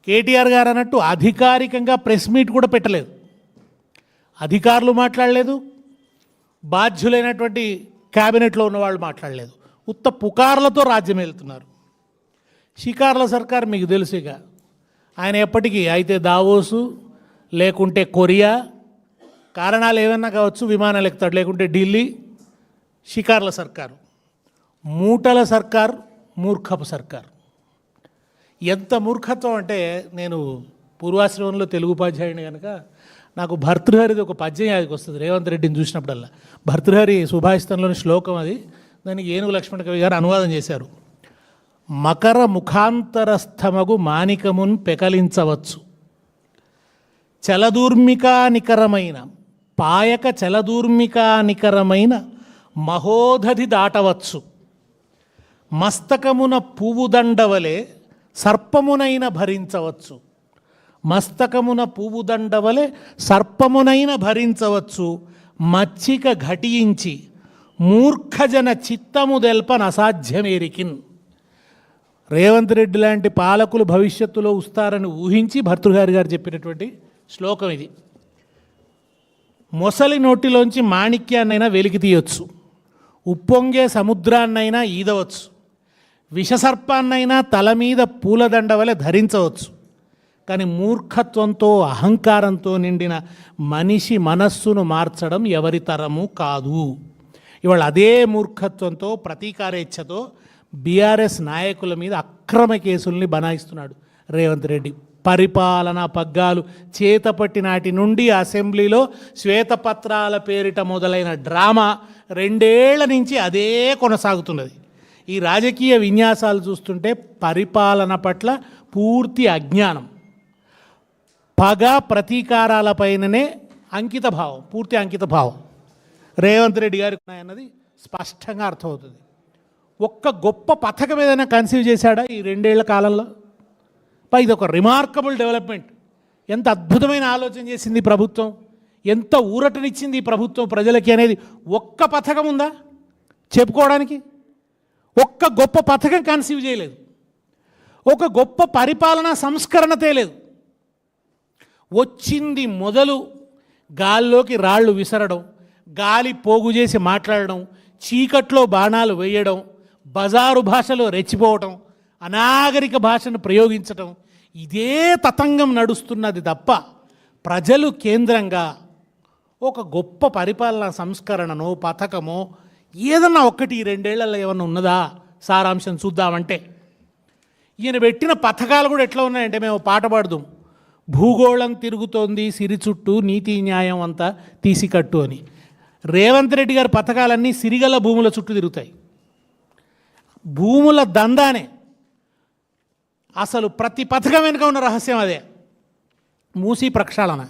కేటీఆర్ గారు అన్నట్టు అధికారికంగా ప్రెస్ మీట్ కూడా పెట్టలేదు. అధికారులు మాట్లాడలేదు, బాధ్యులైనటువంటి క్యాబినెట్లో ఉన్నవాళ్ళు మాట్లాడలేదు. ఉత్త పుకార్లతో రాజ్యం వెళ్తున్నారు. షికార్ల సర్కార్ మీకు తెలుసుగా, ఆయన ఎప్పటికీ అయితే దావోసు లేకుంటే కొరియా, కారణాలు ఏమన్నా కావచ్చు, విమానాలు ఎక్కుతాడు, లేకుంటే ఢిల్లీ. షికార్ల సర్కారు, మూటల సర్కార్, మూర్ఖపు సర్కార్. ఎంత మూర్ఖత్వం అంటే, నేను పూర్వాశ్రమంలో తెలుగు ఉపాధ్యాయుని కనుక నాకు భర్తృహరిది ఒక పద్యం యాదికి వస్తుంది రేవంత్ రెడ్డిని చూసినప్పుడల్లా. భర్తృహరి సుభాషితంలోని శ్లోకం అది. దానికి ఏనుగు లక్ష్మణ కవి గారు అనువాదం చేశారు. మకర ముఖాంతరస్థమగు మాణికమున్ పెకలించవచ్చు, చలదూర్మికా నికరమైన పాయక చలదూర్మికా నికరమైన మహోదధి దాటవచ్చు, మస్తకమున పువ్వు దండవలే సర్పమునైన భరించవచ్చు, మస్తకమున పువ్వు దండవలే సర్పమునైన భరించవచ్చు, మచ్చిక ఘటించి మూర్ఖజన చిత్తము దెల్పన అసాధ్యమేరికిన్. రేవంత్ రెడ్డి లాంటి పాలకులు భవిష్యత్తులో వస్తారని ఊహించి భర్తృహరి గారు చెప్పినటువంటి శ్లోకం ఇది. మొసలి నోటిలోంచి మాణిక్యాన్నైనా వెలికి తీయొచ్చు, ఉప్పొంగే సముద్రాన్నైనా ఈదవచ్చు, విషసర్పాన్నైనా తల మీద పూలదండ వలె ధరించవచ్చు. కానీ మూర్ఖత్వంతో అహంకారంతో నిండిన మనిషి మనస్సును మార్చడం ఎవరి తరము కాదు. ఇవాళ అదే మూర్ఖత్వంతో ప్రతీకారేచ్ఛతో బీఆర్ఎస్ నాయకుల మీద అక్రమ కేసుల్ని బనాయిస్తున్నాడు రేవంత్ రెడ్డి. పరిపాలనా పగ్గాలు చేతపట్టి నాటి నుండి అసెంబ్లీలో శ్వేతపత్రాల పేరిట మొదలైన డ్రామా 2 ఏళ్ల నుంచి అదే కొనసాగుతున్నది. ఈ రాజకీయ విన్యాసాలు చూస్తుంటే పరిపాలన పట్ల పూర్తి అజ్ఞానం, పగ ప్రతీకారాలపైననే అంకిత భావం, పూర్తి అంకిత భావం రేవంత్ రెడ్డి గారికి ఉన్నాయన్నది స్పష్టంగా అర్థమవుతుంది. ఒక్క గొప్ప పథకం ఏదైనా కన్సీవ్ చేశాడా ఈ 2 ఏళ్ల కాలంలో? ఇది ఒక రిమార్కబుల్ డెవలప్మెంట్. ఎంత అద్భుతమైన ఆలోచన చేసింది ప్రభుత్వం, ఎంత ఊరటనిచ్చింది ఈ ప్రభుత్వం ప్రజలకి అనేది ఒక్క పథకం ఉందా చెప్పుకోవడానికి? ఒక్క గొప్ప పథకం కన్సీవ్ చేయలేదు, ఒక గొప్ప పరిపాలనా సంస్కరణ తేలేదు. వచ్చింది మొదలు గాల్లోకి రాళ్ళు విసరడం, గాలి పోగు చేసి మాట్లాడడం, చీకట్లో బాణాలు వేయడం, బజారు భాషలో రెచ్చిపోవటం, అనాగరిక భాషను ప్రయోగించటం, ఇదే తతంగం నడుస్తున్నది తప్ప ప్రజలు కేంద్రంగా ఒక గొప్ప పరిపాలనా సంస్కరణనో పథకమో ఏదన్నా ఒక్కటి ఈ 2 ఏళ్లలో ఏమన్నా ఉన్నదా సారాంశం చూద్దామంటే? ఈయన పెట్టిన పథకాలు కూడా ఎట్లా ఉన్నాయంటే, మేము పాట పాడుదాం, భూగోళం తిరుగుతోంది సిరి చుట్టూ నీతి న్యాయం అంతా తీసికట్టు అని. రేవంత్ రెడ్డి గారి పథకాలన్నీ సిరిగల భూముల చుట్టూ తిరుగుతాయి. భూముల దందానే అసలు ప్రతి పథకం వెనుక ఉన్న రహస్యం అదే. మూసీ ప్రక్షాళన,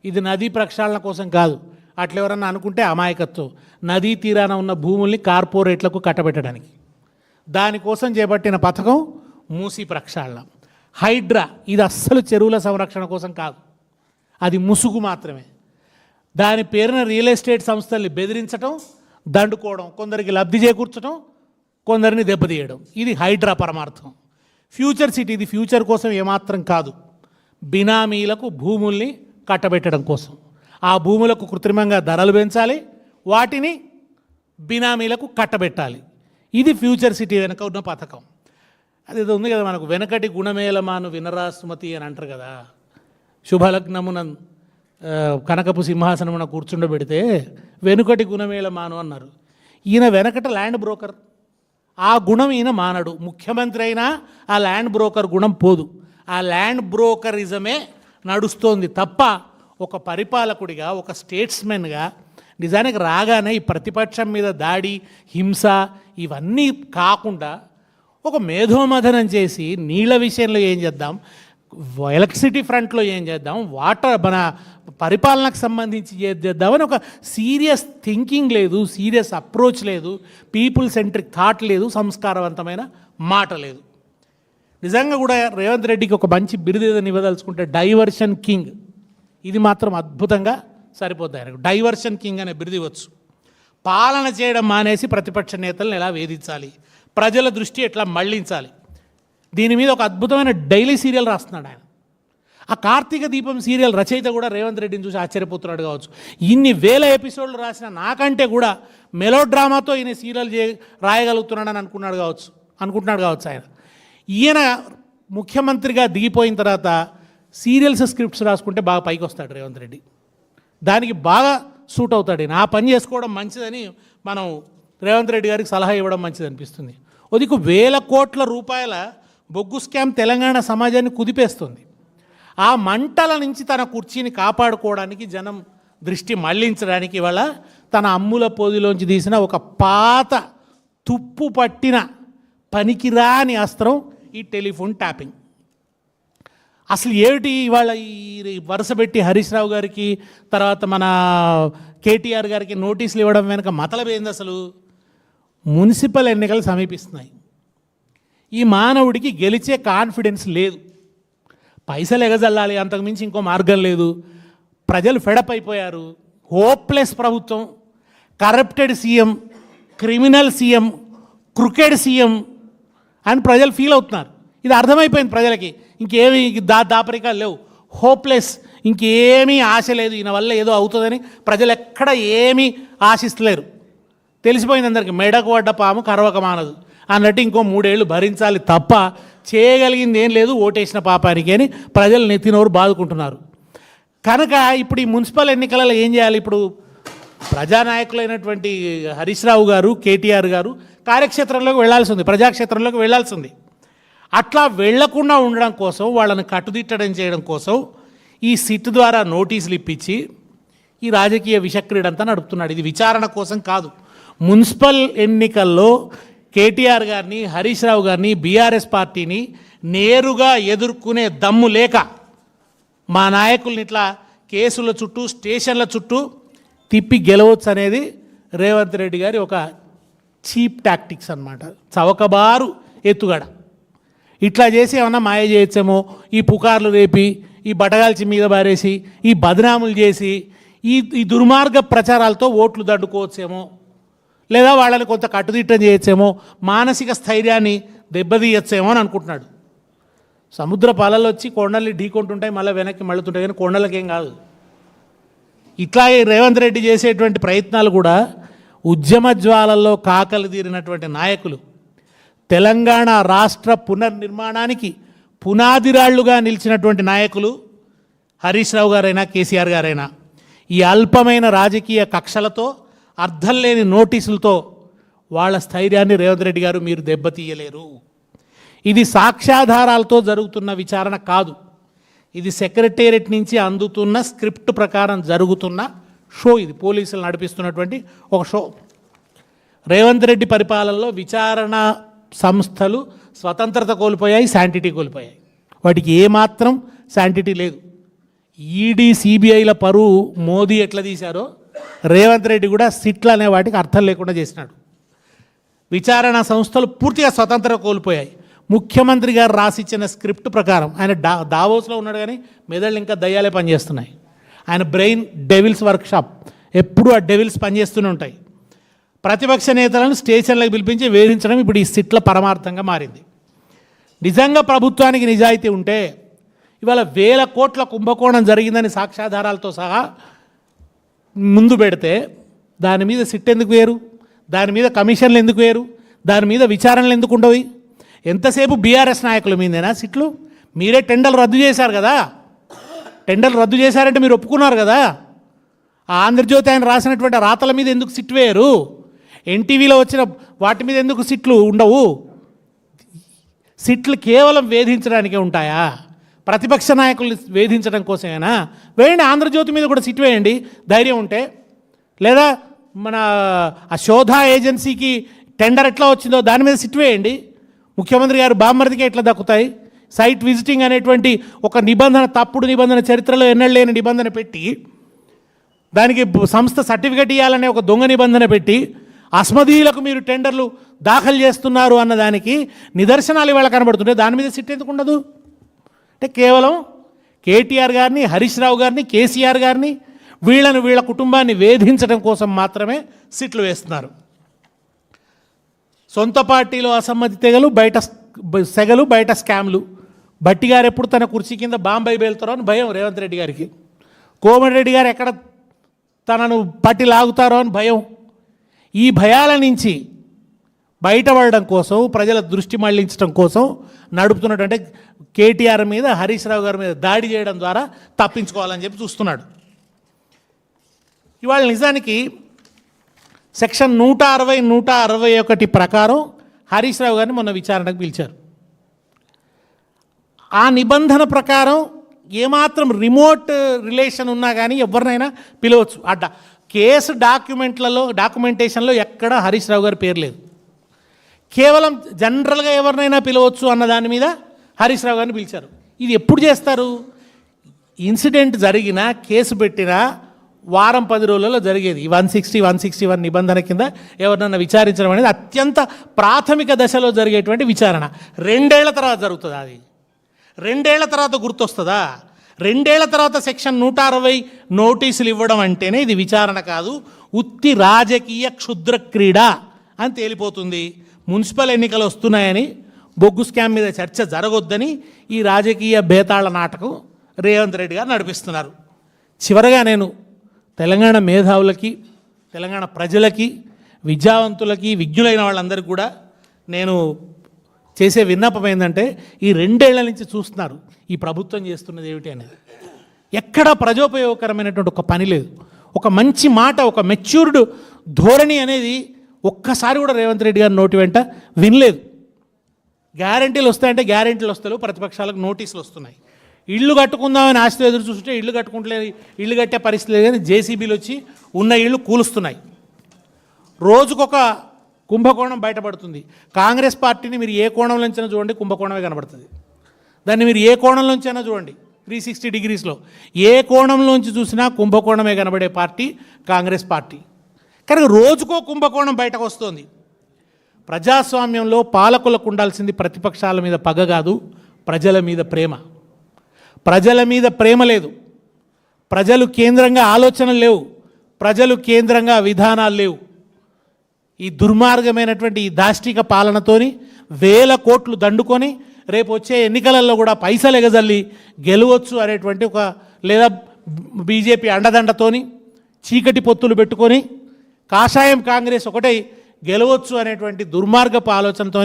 ఇది నదీ ప్రక్షాళన కోసం కాదు, అట్లెవరన్నా అనుకుంటే అమాయకత్వం. నదీ తీరాన ఉన్న భూముల్ని కార్పొరేట్లకు కట్టబెట్టడానికి దానికోసం చేపట్టిన పథకం మూసీ ప్రక్షాళన. హైడ్రా, ఇది అస్సలు చెరువుల సంరక్షణ కోసం కాదు, అది ముసుగు మాత్రమే. దాని పేరున రియల్ ఎస్టేట్ సంస్థల్ని బెదిరించడం, దండుకోవడం, కొందరికి లబ్ధి చేకూర్చడం, కొందరిని దెబ్బతీయడం, ఇది హైడ్రా పరమార్థం. ఫ్యూచర్ సిటీ, ఇది ఫ్యూచర్ కోసం ఏమాత్రం కాదు, బినామీలకు భూముల్ని కట్టబెట్టడం కోసం. ఆ భూములకు కృత్రిమంగా ధరలు పెంచాలి, వాటిని బినామీలకు కట్టబెట్టాలి. ఇది ఫ్యూచర్ సిటీ వెనక ఉన్న పథకం. అది ఉంది కదా మనకు, వెనకటి గుణమేలమాను వినరాసుమతి అని అంటారు కదా. శుభలగ్నమున కనకపు సింహాసనమున కూర్చుండబెడితే వెనుకటి గుణమేలమాను అన్నారు. ఈయన వెనకట ల్యాండ్ బ్రోకర్, ఆ గుణం ఈయన మానడు. ముఖ్యమంత్రి అయినా ఆ ల్యాండ్ బ్రోకర్ గుణం పోదు. ఆ ల్యాండ్ బ్రోకరిజమే నడుస్తోంది తప్ప ఒక పరిపాలకుడిగా, ఒక స్టేట్స్మెన్గా నిజానికి రాగానే ఈ ప్రతిపక్షం మీద దాడి, హింస ఇవన్నీ కాకుండా ఒక మేధోమథనం చేసి నీళ్ళ విషయంలో ఏం చేద్దాం, ఎలక్ట్రిసిటీ ఫ్రంట్లో ఏం చేద్దాం, వాటర్ మన పరిపాలనకు సంబంధించి చేద్దామని ఒక సీరియస్ థింకింగ్ లేదు, సీరియస్ అప్రోచ్ లేదు, పీపుల్ సెంట్రిక్ థాట్ లేదు, సంస్కారవంతమైన మాట లేదు. నిజంగా కూడా రేవంత్ రెడ్డికి ఒక మంచి బిరుదు ఏదని ఇవ్వదలుచుకుంటే డైవర్షన్ కింగ్, ఇది మాత్రం అద్భుతంగా సరిపోద్ది ఆయనకు. డైవర్షన్ కింగ్ అనే బిరుదు ఇవ్వచ్చు. పాలన చేయడం మానేసి ప్రతిపక్ష నేతలను ఎలా వేధించాలి, ప్రజల దృష్టి ఎట్లా మళ్లించాలి, దీని మీద ఒక అద్భుతమైన డైలీ సీరియల్ రాస్తున్నాడు ఆయన. ఆ కార్తీక దీపం సీరియల్ రచయిత కూడా రేవంత్ రెడ్డిని చూసి ఆశ్చర్యపోతున్నాడు కావచ్చు. ఇన్ని వేల ఎపిసోడ్లు రాసిన నాకంటే కూడా మెలో డ్రామాతో ఈయన సీరియల్ రాయగలుగుతున్నాడని అనుకుంటున్నాడు కావచ్చు ఆయన. ఈయన ముఖ్యమంత్రిగా దిగిపోయిన తర్వాత సీరియల్స్ స్క్రిప్ట్స్ రాసుకుంటే బాగా పైకి వస్తాడు రేవంత్ రెడ్డి. దానికి బాగా సూట్ అవుతాడు. ఆ పని చేసుకోవడం మంచిదని మనం రేవంత్ రెడ్డి గారికి సలహా ఇవ్వడం మంచిది అనిపిస్తుంది. ఒదికు వేల కోట్ల రూపాయల బొగ్గు స్కామ్ తెలంగాణ సమాజాన్ని కుదిపేస్తుంది. ఆ మంటల నుంచి తన కుర్చీని కాపాడుకోవడానికి, జనం దృష్టి మళ్లించడానికి ఇవాళ తన అమ్ముల పొదిలోంచి తీసిన ఒక పాత తుప్పు పట్టిన పనికిరాని అస్త్రం ఈ టెలిఫోన్ ట్యాపింగ్. అసలు ఏమిటి ఇవాళ ఈ వరుస పెట్టి హరీష్ రావు గారికి, తర్వాత మన కేటీఆర్ గారికి నోటీసులు ఇవ్వడం వెనుక మతలబ్ ఏంది? అసలు మున్సిపల్ ఎన్నికలు సమీపిస్తున్నాయి. ఈ మానవుడికి గెలిచే కాన్ఫిడెన్స్ లేదు. పైసలు ఎగజల్లాలి, అంతకుమించి ఇంకో మార్గం లేదు. ప్రజలు ఫెడప్ అయిపోయారు. హోప్లెస్ ప్రభుత్వం, corrupted CM, criminal CM, cricket CM అని ప్రజలు ఫీల్ అవుతున్నారు. ఇది అర్థమైపోయింది ప్రజలకి. ఇంకేమీ దాపరికాలు లేవు. హోప్లెస్, ఇంకేమీ ఆశ లేదు. ఈయన వల్ల ఏదో అవుతుందని ప్రజలు ఎక్కడ ఏమీ ఆశిస్తలేరు. తెలిసిపోయింది అందరికీ, మెడకు పడ్డ పాము కరవక మానదు అన్నట్టు ఇంకో 3 ఏళ్ళు భరించాలి తప్ప చేయగలిగింది ఏం లేదు ఓటేసిన పాపానికి అని ప్రజలు నెత్తినోరు బాదుకుంటున్నారు. కనుక ఇప్పుడు ఈ మున్సిపల్ ఎన్నికలలో ఏం చేయాలి? ఇప్పుడు ప్రజానాయకులైనటువంటి హరీష్ రావు గారు, కేటీఆర్ గారు కార్యక్షేత్రంలోకి వెళ్లాల్సి ఉంది, ప్రజాక్షేత్రంలోకి వెళ్లాల్సి ఉంది. అట్లా వెళ్లకుండా ఉండడం కోసం, వాళ్ళని కట్టుదిట్టడం చేయడం కోసం ఈ సిట్ ద్వారా నోటీసులు ఇప్పించి ఈ రాజకీయ విషక్రీడంతా నడుపుతున్నాడు. ఇది విచారణ కోసం కాదు. మున్సిపల్ ఎన్నికల్లో కేటీఆర్ గారిని, హరీష్ రావు గారిని, బీఆర్ఎస్ పార్టీని నేరుగా ఎదుర్కొనే దమ్ము లేక మా నాయకుల్ని ఇట్లా కేసుల చుట్టూ, స్టేషన్ల చుట్టూ తిప్పి గెలవచ్చు అనేది రేవంత్ రెడ్డి గారి ఒక చీప్ టాక్టిక్స్ అన్నమాట. చవకబారు ఎత్తుగడ. ఇట్లా చేసి ఏమన్నా మాయ చేయొచ్చేమో, ఈ పుకార్లు రేపి, ఈ బటగాల్చి మీద బారేసి, ఈ బదనాములు చేసి, ఈ దుర్మార్గ ప్రచారాలతో ఓట్లు దండుకోవచ్చేమో, లేదా వాళ్ళని కొంత కట్టుదిట్టం చేయొచ్చేమో, మానసిక స్థైర్యాన్ని దెబ్బతీయచ్చేమో అని అనుకుంటున్నాడు. సముద్ర పాలలు వచ్చి కొండల్ని ఢీకొంటుంటాయి, మళ్ళీ వెనక్కి మళ్ళుతుంటాయి, కానీ కొండలకేం కాదు. ఇట్లాగే రేవంత్ రెడ్డి చేసేటువంటి ప్రయత్నాలు కూడా ఉద్యమ జ్వాలల్లో కాకలు తీరినటువంటి నాయకులు, తెలంగాణ రాష్ట్ర పునర్నిర్మాణానికి పునాదిరాళ్లుగా నిలిచినటువంటి నాయకులు హరీష్ రావు గారైనా, కేసీఆర్ గారైనా ఈ అల్పమైన రాజకీయ కక్షలతో, అర్థం లేని నోటీసులతో వాళ్ళ స్థైర్యాన్ని రేవంత్ రెడ్డి గారు మీరు దెబ్బతీయలేరు. ఇది సాక్ష్యాధారాలతో జరుగుతున్న విచారణ కాదు. ఇది సెక్రటేరియట్ నుంచి అందుతున్న స్క్రిప్ట్ ప్రకారం జరుగుతున్న షో. ఇది పోలీసులు నడిపిస్తున్నటువంటి ఒక షో. రేవంత్ రెడ్డి పరిపాలనలో విచారణ సంస్థలు స్వతంత్రత కోల్పోయాయి, శాంటిటీ కోల్పోయాయి. వాటికి ఏమాత్రం శాంటిటీ లేదు. ఈడీ, సిబిఐల పరువు మోదీ ఎట్లా తీశారో రేవంత్ రెడ్డి కూడా సిట్లు అనే వాటికి అర్థం లేకుండా చేసినాడు. విచారణ సంస్థలు పూర్తిగా స్వతంత్రత కోల్పోయాయి. ముఖ్యమంత్రి గారు రాసిచ్చిన స్క్రిప్ట్ ప్రకారం, ఆయన దావోస్లో ఉన్నాడు కానీ మెదళ్ళు ఇంకా దయ్యాలే పనిచేస్తున్నాయి. ఆయన బ్రెయిన్ డెవిల్స్ వర్క్షాప్, ఎప్పుడూ ఆ డెవిల్స్ పనిచేస్తూనే ఉంటాయి. ప్రతిపక్ష నేతలను స్టేషన్లకు పిలిపించి వేధించడం ఇప్పుడు ఈ సిట్ల పరమార్థంగా మారింది. నిజంగా ప్రభుత్వానికి నిజాయితీ ఉంటే ఇవాళ 1000 కోట్ల కుంభకోణం జరిగిందని సాక్ష్యాధారాలతో సహా ముందు పెడితే దాని మీద సిట్ ఎందుకు వేరు? దాని మీద కమిషన్లు ఎందుకు వేరు? దాని మీద విచారణలు ఎందుకు ఉండవు? ఎంతసేపు బీఆర్ఎస్ నాయకుల మీదేనా సిట్లు? మీరే టెండర్లు రద్దు చేశారు కదా. టెండర్లు రద్దు చేశారంటే మీరు ఒప్పుకున్నారు కదా. ఆ ఆంధ్రజ్యోతి ఆయన రాసినటువంటి రాతల మీద ఎందుకు సిట్ వేయరు? ఎన్టీవీలో వచ్చిన వాటి మీద ఎందుకు సిట్లు ఉండవు? సిట్లు కేవలం వేధించడానికే ఉంటాయా? ప్రతిపక్ష నాయకుల్ని వేధించడం కోసమేనా? వేయండి, ఆంధ్రజ్యోతి మీద కూడా సిట్ వేయండి ధైర్యం ఉంటే. లేదా మన ఆ శోధ ఏజెన్సీకి టెండర్ ఎట్లా వచ్చిందో దాని మీద సిట్ వేయండి. ముఖ్యమంత్రి గారు బామ్మర్దికే ఎట్లా దక్కుతాయి? సైట్ విజిటింగ్ అనేటువంటి ఒక నిబంధన, తప్పుడు నిబంధన, చరిత్రలో ఎన్నడూ లేని నిబంధన పెట్టి, దానికి సంస్థ సర్టిఫికెట్ ఇవ్వాలనే ఒక దొంగ నిబంధన పెట్టి అస్మదీయులకు మీరు టెండర్లు దాఖలు చేస్తున్నారు అన్నదానికి నిదర్శనాలు ఇవాళ కనబడుతుంటే దాని మీద సిట్ ఎందుకు ఉండదు? అంటే కేవలం కేటీఆర్ గారిని, హరీష్ రావు గారిని, కేసీఆర్ గారిని, వీళ్ళ కుటుంబాన్ని వేధించడం కోసం మాత్రమే సిట్లు వేస్తున్నారు. సొంత పార్టీలో అసమ్మతి తెగలు, బయట సెగలు, బయట స్కామ్లు, భట్టి గారు ఎప్పుడు తన కుర్చీ కింద బాంబై వెళ్తారో అని భయం రేవంత్ రెడ్డి గారికి. కోమటిరెడ్డి గారు ఎక్కడ తనను పట్టి లాగుతారో అని భయం. ఈ భయాల నుంచి బయటపడడం కోసం, ప్రజల దృష్టి మళ్లించడం కోసం నడుపుతున్నటువంటి కేటీఆర్ మీద, హరీష్ రావు గారి మీద దాడి చేయడం ద్వారా తప్పించుకోవాలని చెప్పి చూస్తున్నాడు. ఇవాళ నిజానికి సెక్షన్ 160, 161 ప్రకారం హరీష్ రావు గారిని మొన్న విచారణకు పిలిచారు. ఆ నిబంధన ప్రకారం ఏమాత్రం రిమోట్ రిలేషన్ ఉన్నా కానీ ఎవరినైనా పిలవచ్చు. కేసు డాక్యుమెంటేషన్లో ఎక్కడ హరీష్ రావు గారి పేరు లేదు. కేవలం జనరల్గా ఎవరినైనా పిలవచ్చు అన్న దాని మీద హరీష్ రావు గారిని పిలిచారు. ఇది ఎప్పుడు చేస్తారు? ఇన్సిడెంట్ జరిగినా, కేసు పెట్టినా వారం 10 రోజులలో జరిగేది. 160, 161 నిబంధన కింద ఎవరినన్నా విచారించడం అనేది అత్యంత ప్రాథమిక దశలో జరిగేటువంటి విచారణ. 2 ఏళ్ల తర్వాత జరుగుతుంది. అది 2 ఏళ్ల తర్వాత గుర్తొస్తుందా? 2 ఏళ్ల తర్వాత సెక్షన్ 160 నోటీసులు ఇవ్వడం అంటేనే ఇది విచారణ కాదు, ఉత్తి రాజకీయ క్షుద్ర క్రీడ అని తేలిపోతుంది. మున్సిపల్ ఎన్నికలు వస్తున్నాయని, బొగ్గు స్కామ్ మీద చర్చ జరగొద్దని ఈ రాజకీయ బేతాళ నాటకం రేవంత్ రెడ్డి గారు నడిపిస్తున్నారు. చివరగా నేను తెలంగాణ మేధావులకి, తెలంగాణ ప్రజలకి, విద్యావంతులకి, విజ్ఞులైన వాళ్ళందరికీ కూడా నేను చేసే విన్నపం ఏంటంటే, ఈ 2 ఏళ్ల నుంచి చూస్తున్నారు ఈ ప్రభుత్వం చేస్తున్నది ఏమిటి అనేది. ఎక్కడా ప్రజోపయోగకరమైనటువంటి ఒక పని లేదు. ఒక మంచి మాట, ఒక మెచ్యూర్డ్ ధోరణి అనేది ఒక్కసారి కూడా రేవంత్ రెడ్డి గారి నోటి వెంట వినలేదు. గ్యారంటీలు వస్తాయంటే గ్యారంటీలు వస్తలేవు, ప్రతిపక్షాలకు నోటీసులు వస్తున్నాయి. ఇళ్ళు కట్టుకుందామని ఆశతో ఎదురు చూస్తుంటే ఇళ్ళు కట్టుకుంటలేదు, ఇళ్ళు కట్టే పరిస్థితి లేదు. కానీ జేసీబీలు వచ్చి ఉన్న ఇళ్ళు కూలుస్తున్నాయి. రోజుకొక కుంభకోణం బయటపడుతుంది. కాంగ్రెస్ పార్టీని మీరు ఏ కోణంలోంచైనా చూడండి, కుంభకోణమే కనబడుతుంది. దాన్ని మీరు ఏ కోణంలోంచైనా చూడండి, 360 డిగ్రీస్లో ఏ కోణంలోంచి చూసినా కుంభకోణమే కనబడే పార్టీ కాంగ్రెస్ పార్టీ. కనుక రోజుకో కుంభకోణం బయటకు వస్తుంది. ప్రజాస్వామ్యంలో పాలకులకు ఉండాల్సింది ప్రతిపక్షాల మీద పగ కాదు, ప్రజల మీద ప్రేమ. ప్రజల మీద ప్రేమ లేదు, ప్రజలు కేంద్రంగా ఆలోచనలు లేవు, ప్రజలు కేంద్రంగా విధానాలు లేవు. ఈ దుర్మార్గమైనటువంటి ఈ దాష్టిక పాలనతోని 1000 కోట్లు దండుకొని రేపు వచ్చే ఎన్నికలలో కూడా పైసలు ఎగజల్లి గెలవచ్చు అనేటువంటి ఒక, లేదా బీజేపీ అండదండతోని చీకటి పొత్తులు పెట్టుకొని కాషాయం కాంగ్రెస్ ఒకటే గెలవచ్చు అనేటువంటి దుర్మార్గపు ఆలోచనతో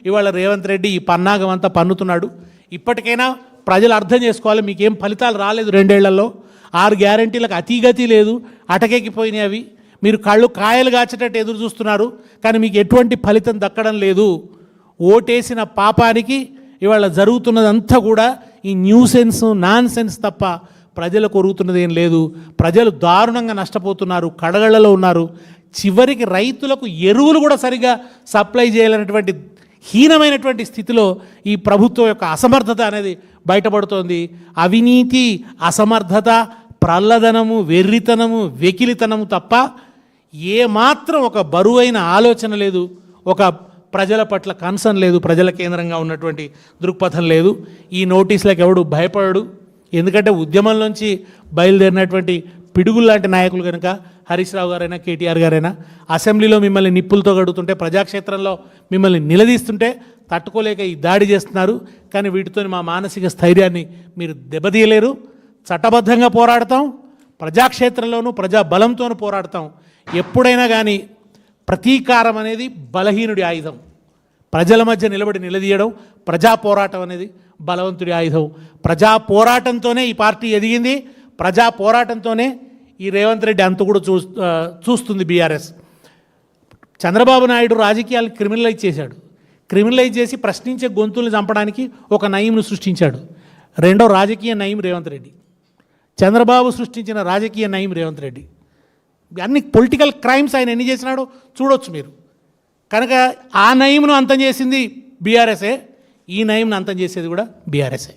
ఇవాళ రేవంత్ రెడ్డి ఈ పన్నాగం అంతా పన్నుతున్నాడు. ఇప్పటికైనా ప్రజలు అర్థం చేసుకోవాలి, మీకేం ఫలితాలు రాలేదు 2 ఏళ్లలో. 6 గ్యారంటీలకు అతిగతి లేదు, అటకెక్కిపోయినాయి అవి. మీరు కళ్ళు కాయలు కాచేటట్టు ఎదురు చూస్తున్నారు, కానీ మీకు ఎటువంటి ఫలితం దక్కడం లేదు. ఓటేసిన పాపానికి ఇవాళ జరుగుతున్నదంతా కూడా ఈ న్యూసెన్స్, నాన్ సెన్స్ తప్ప ప్రజలకు ఒరుగుతున్నది ఏం లేదు. ప్రజలు దారుణంగా నష్టపోతున్నారు, కడగళ్లలో ఉన్నారు. చివరికి రైతులకు ఎరువులు కూడా సరిగా సప్లై చేయాలనేటువంటి హీనమైనటువంటి స్థితిలో ఈ ప్రభుత్వం యొక్క అసమర్థత అనేది బయటపడుతోంది. అవినీతి, అసమర్థత, ప్రల్లదనము, వెర్రితనము, వెకిలితనము తప్ప ఏమాత్రం ఒక బరువైన ఆలోచన లేదు, ఒక ప్రజల పట్ల కన్సర్న్ లేదు, ప్రజల కేంద్రంగా ఉన్నటువంటి దృక్పథం లేదు. ఈ నోటీసులకు ఎవడు భయపడడు. ఎందుకంటే ఉద్యమంలోంచి బయలుదేరినటువంటి పిడుగుల్లాంటి నాయకులు కనుక హరీష్ రావు గారైనా, కేటీఆర్ గారైనా అసెంబ్లీలో మిమ్మల్ని నిప్పులతో గడుతుంటే, ప్రజాక్షేత్రంలో మిమ్మల్ని నిలదీస్తుంటే తట్టుకోలేక ఈ దాడి చేస్తున్నారు. కానీ వీటితో మా మానసిక స్థైర్యాన్ని మీరు దెబ్బతీయలేరు. చట్టబద్ధంగా పోరాడతాం, ప్రజాక్షేత్రంలోనూ ప్రజా బలంతోనూ పోరాడతాం. ఎప్పుడైనా కానీ ప్రతీకారం అనేది బలహీనుడి ఆయుధం. ప్రజల మధ్య నిలబడి నిలదీయడం, ప్రజా పోరాటం అనేది బలవంతుడి ఆయుధం. ప్రజా పోరాటంతోనే ఈ పార్టీ ఎదిగింది, ప్రజా పోరాటంతోనే ఈ రేవంత్ రెడ్డి అంత కూడా చూస్తుంది బీఆర్ఎస్. చంద్రబాబు నాయుడు రాజకీయాలను క్రిమినలైజ్ చేశాడు. క్రిమినలైజ్ చేసి ప్రశ్నించే గొంతుల్ని చంపడానికి ఒక నయంను సృష్టించాడు. రెండో రాజకీయ నయం రేవంత్ రెడ్డి. చంద్రబాబు సృష్టించిన రాజకీయ నయం రేవంత్ రెడ్డి. అన్ని పొలిటికల్ క్రైమ్స్ ఆయన ఎన్ని చేసినాడో చూడొచ్చు మీరు. కనుక ఆ నయంను అంతం చేసింది బీఆర్ఎస్ఏ, ఈ నయంను అంతం చేసేది కూడా బీఆర్ఎస్ఏ.